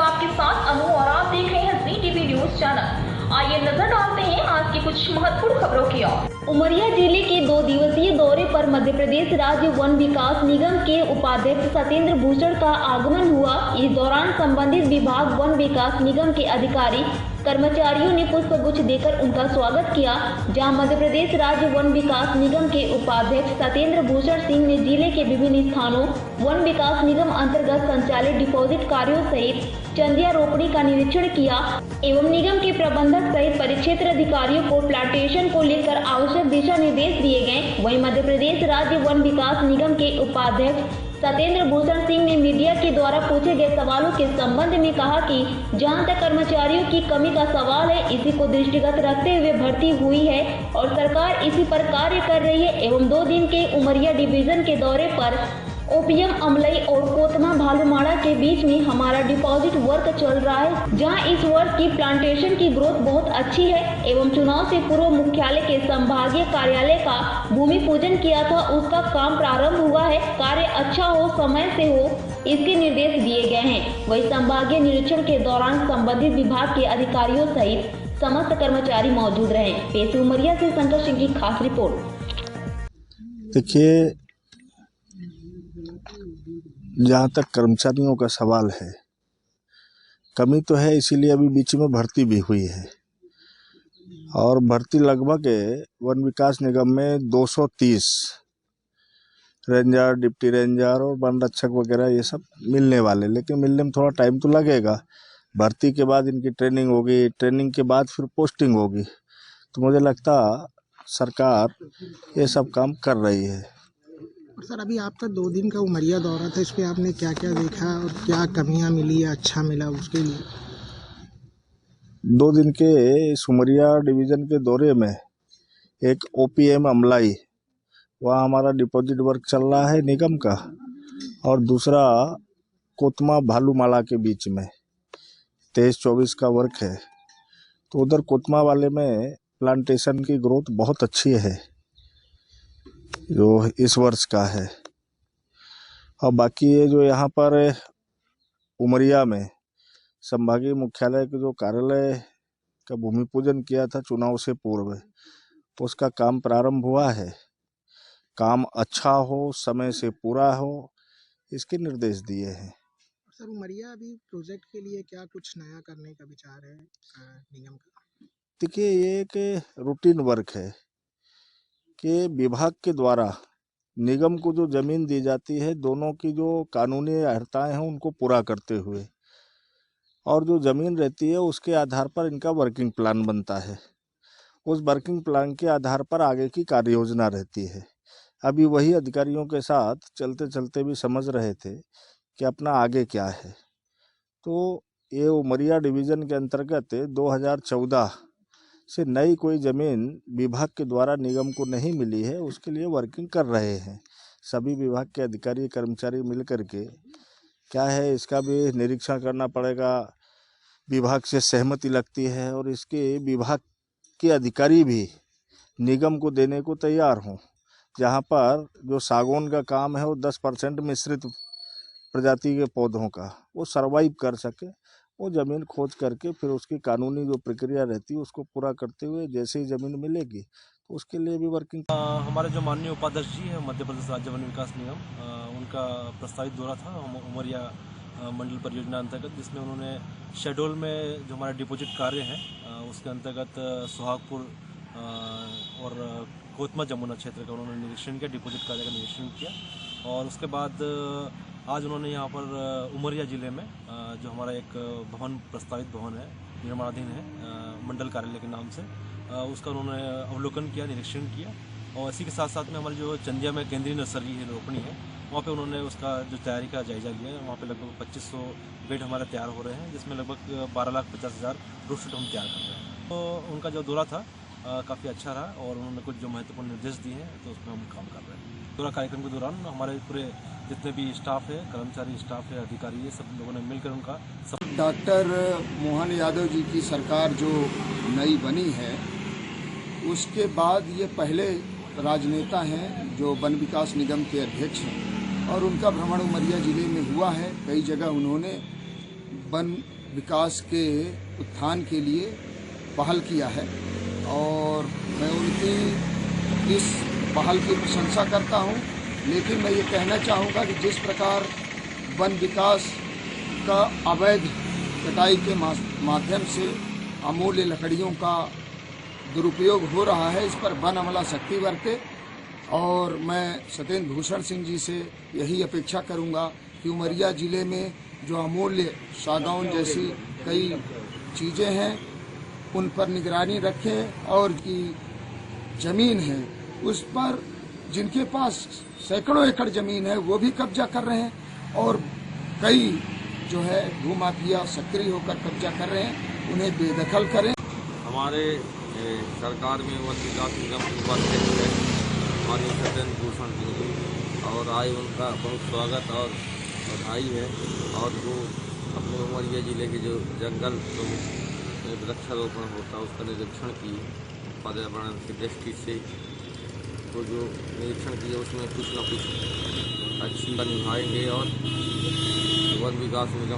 आपके साथ अनु और आप देख रहे हैं जी टीवी न्यूज चैनल। आइए नजर डालते हैं आज की कुछ महत्वपूर्ण खबरों की ओर। उमरिया जिले के 2 दिवसीय दौरे पर मध्य प्रदेश राज्य वन विकास निगम के उपाध्यक्ष सत्येंद्र भूषण का आगमन हुआ। इस दौरान संबंधित विभाग वन विकास निगम के अधिकारी कर्मचारियों ने पुष्प गुच्छ देकर उनका स्वागत किया। जहां मध्य प्रदेश राज्य वन विकास निगम के उपाध्यक्ष सत्येंद्र भूषण सिंह ने जिले के विभिन्न स्थानों वन विकास निगम अंतर्गत संचालित डिपॉजिट कार्यों सहित चंदिया रोपणी का निरीक्षण किया एवं निगम के प्रबंधक सहित परिक्षेत्र अधिकारियों को प्लांटेशन को लेकर आवश्यक दिशा निर्देश दिए गए। वहीं मध्य प्रदेश राज्य वन विकास निगम के उपाध्यक्ष सत्येंद्र भूषण सिंह ने मीडिया के द्वारा पूछे गए सवालों के संबंध में कहा कि जहां तक कर्मचारियों की कमी का सवाल है, इसी को दृष्टिगत रखते हुए भर्ती हुई है और सरकार इसी पर कार्य कर रही है। एवं 2 दिन के उमरिया डिवीजन के दौरे पर ओपीएम अमलई और कोतमा भालूमाड़ा के बीच में हमारा डिपॉजिट वर्क चल रहा है, जहां इस वर्ष की प्लांटेशन की ग्रोथ बहुत अच्छी है एवं चुनाव से पूर्व मुख्यालय के संभागीय कार्यालय का भूमि पूजन किया था, उसका काम प्रारंभ हुआ है। कार्य अच्छा हो, समय से हो, इसके निर्देश दिए गए हैं। वही संभागीय निरीक्षण के दौरान संबंधित विभाग के अधिकारियों सहित समस्त कर्मचारी मौजूद रहे। पेश उमरिया से शंकर सिंह की खास रिपोर्ट। देखिए, जहाँ तक कर्मचारियों का सवाल है, कमी तो है, इसीलिए अभी बीच में भर्ती भी हुई है और भर्ती लगभग वन विकास निगम में 230 रेंजर, डिप्टी रेंजर और वन रक्षक वगैरह ये सब मिलने वाले, लेकिन मिलने में थोड़ा टाइम तो लगेगा। भर्ती के बाद इनकी ट्रेनिंग होगी, ट्रेनिंग के बाद फिर पोस्टिंग होगी, तो मुझे लगता सरकार ये सब काम कर रही है। सर, अभी आपका 2 दिन का उमरिया दौरा था, इसमें आपने क्या क्या देखा और क्या कमियां मिली या अच्छा मिला उसके लिए? 2 दिन के इस उमरिया डिवीज़न के दौरे में एक ओपीएम अमलाई, वहाँ हमारा डिपॉजिट वर्क चल रहा है निगम का, और दूसरा कोतमा भालूमाड़ा के बीच में 23-24 का वर्क है। तो उधर कोतमा वाले में प्लांटेशन की ग्रोथ बहुत अच्छी है जो इस वर्ष का है, और बाकी ये जो यहाँ पर उमरिया में संभागीय मुख्यालय के जो कार्यालय का भूमि पूजन किया था चुनाव से पूर्व, तो उसका काम प्रारंभ हुआ है। काम अच्छा हो, समय से पूरा हो, इसके निर्देश दिए हैं। सर, उमरिया अभी प्रोजेक्ट के लिए क्या कुछ नया करने का विचार है निगम का? देखिए, ये एक रूटीन वर्क है कि विभाग के द्वारा निगम को जो जमीन दी जाती है, दोनों की जो कानूनी अर्हताएं हैं उनको पूरा करते हुए, और जो जमीन रहती है उसके आधार पर इनका वर्किंग प्लान बनता है। उस वर्किंग प्लान के आधार पर आगे की कार्य योजना रहती है। अभी वही अधिकारियों के साथ चलते चलते भी समझ रहे थे कि अपना आगे क्या है। तो ये उमरिया डिवीज़न के अंतर्गत 2014 से नई कोई ज़मीन विभाग के द्वारा निगम को नहीं मिली है, उसके लिए वर्किंग कर रहे हैं सभी विभाग के अधिकारी कर्मचारी मिल कर के। क्या है, इसका भी निरीक्षण करना पड़ेगा, विभाग से सहमति लगती है और इसके विभाग के अधिकारी भी निगम को देने को तैयार हों। जहाँ पर जो सागौन का काम है वो 10% मिश्रित प्रजाति के पौधों का वो सर्वाइव कर सके, वो ज़मीन खोज करके फिर उसकी कानूनी जो प्रक्रिया रहती है उसको पूरा करते हुए जैसे ही ज़मीन मिलेगी तो उसके लिए भी वर्किंग। हमारे जो माननीय उपाध्यक्ष जी है मध्य प्रदेश राज्य वन विकास निगम, उनका प्रस्तावित दौरा था उमरिया मंडल परियोजना अंतर्गत, जिसमें उन्होंने शेड्यूल में जो हमारे डिपॉजिट कार्य हैं उसके अंतर्गत सुहागपुर और कोतमा जमुना क्षेत्र का उन्होंने निरीक्षण किया, डिपॉजिट कार्य का निरीक्षण किया। और उसके बाद आज उन्होंने यहाँ पर उमरिया ज़िले में जो हमारा एक भवन प्रस्तावित भवन है, निर्माणाधीन है मंडल कार्यालय के नाम से, उसका उन्होंने अवलोकन किया, निरीक्षण किया। और इसी के साथ साथ में हमारी जो चंदिया में केंद्रीय नर्सरी है, रोपणी है, वहाँ पे उन्होंने उसका जो तैयारी का जायजा लिया है। वहाँ पे लगभग 2500 बेड हमारे तैयार हो रहे हैं, जिसमें लगभग 12,50,000 रूट हम तैयार कर रहे हैं। तो उनका जो दौरा था काफ़ी अच्छा रहा और उन्होंने कुछ जो महत्वपूर्ण निर्देश दिए हैं तो उसमें हम काम कर रहे हैं। पूरा कार्यक्रम के दौरान हमारे पूरे जितने भी स्टाफ है, कर्मचारी स्टाफ है, अधिकारी है, सब लोगों ने मिलकर उनका सब। डॉक्टर मोहन यादव जी की सरकार जो नई बनी है उसके बाद ये पहले राजनेता हैं जो वन विकास निगम के अध्यक्ष हैं और उनका भ्रमण उमरिया ज़िले में हुआ है। कई जगह उन्होंने वन विकास के उत्थान के लिए पहल किया है और मैं उनकी इस पहल की प्रशंसा करता हूं। लेकिन मैं ये कहना चाहूँगा कि जिस प्रकार वन विकास का अवैध कटाई के माध्यम से अमूल्य लकड़ियों का दुरुपयोग हो रहा है, इस पर वन अमला सख्ती बरते। और मैं सत्येंद्र भूषण सिंह जी से यही अपेक्षा करूंगा कि उमरिया ज़िले में जो अमूल्य सागौन जैसी कई चीज़ें हैं उन पर निगरानी रखें और की ज़मीन है उस पर जिनके पास सैकड़ों एकड़ ज़मीन है वो भी कब्जा कर रहे हैं और कई जो है भूमाफिया सक्रिय होकर कब्जा कर रहे हैं, उन्हें बेदखल करें। हमारे सरकार में वन विकास निगम के उपाध्यक्ष है माननीय सत्येंद्र भूषण सिंह जी और आज उनका बहुत स्वागत और बधाई है। और वो अपने उमरिया ज़िले के जो जंगल तो वृक्षारोपण होता उसका निरीक्षण किए पर्यावरण की दृष्टि से, तो जो निरीक्षण किए उसमें कुछ न कुछ अच्छी निभाएंगे और वन विकास निगम